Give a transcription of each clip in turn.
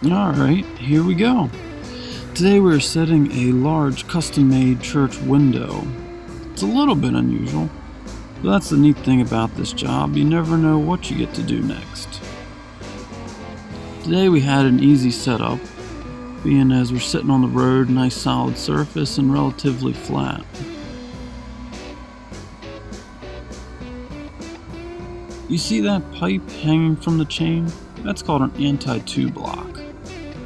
Alright, here we go. Today we're setting a large custom-made church window. It's a little bit unusual, but that's the neat thing about this job. You never know what you get to do next. Today we had an easy setup, being as we're sitting on the road, nice solid surface and relatively flat. You see that pipe hanging from the chain? That's called an anti-two block.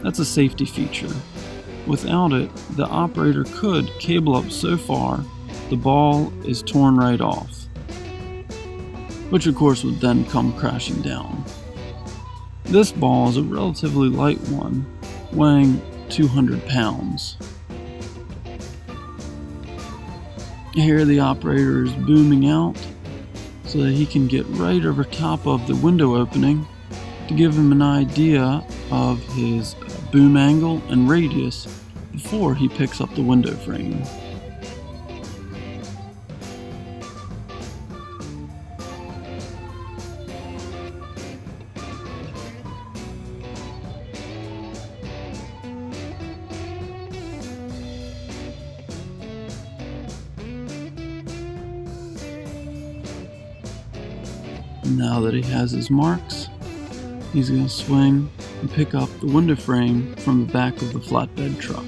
That's a safety feature. Without it, the operator could cable up so far the ball is torn right off, which of course would then come crashing down. This ball is a relatively light one, weighing 200 pounds. Here the operator is booming out so that he can get right over top of the window opening to give him an idea of his boom angle and radius before he picks up the window frame. Now that he has his marks, he's going to swing and pick up the window frame from the back of the flatbed truck.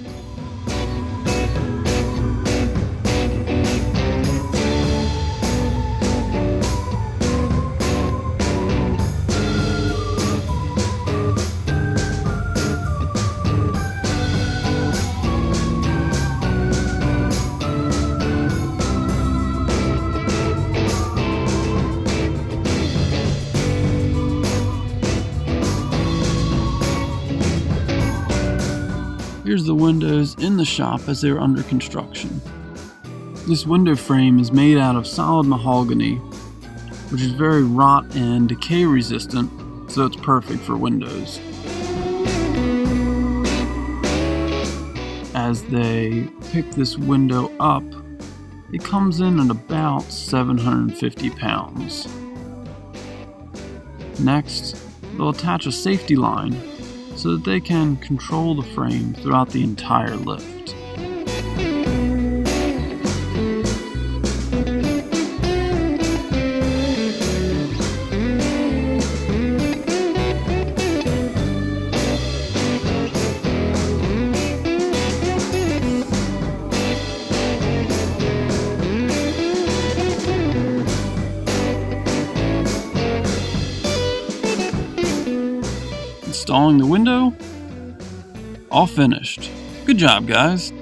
Here's the windows in the shop as they were under construction. This window frame is made out of solid mahogany, which is very rot and decay resistant, so it's perfect for windows. As they pick this window up, it comes in at about 750 pounds. Next, they'll attach a safety line so that they can control the frame throughout the entire lift. Installing the window, all finished. Good job, guys.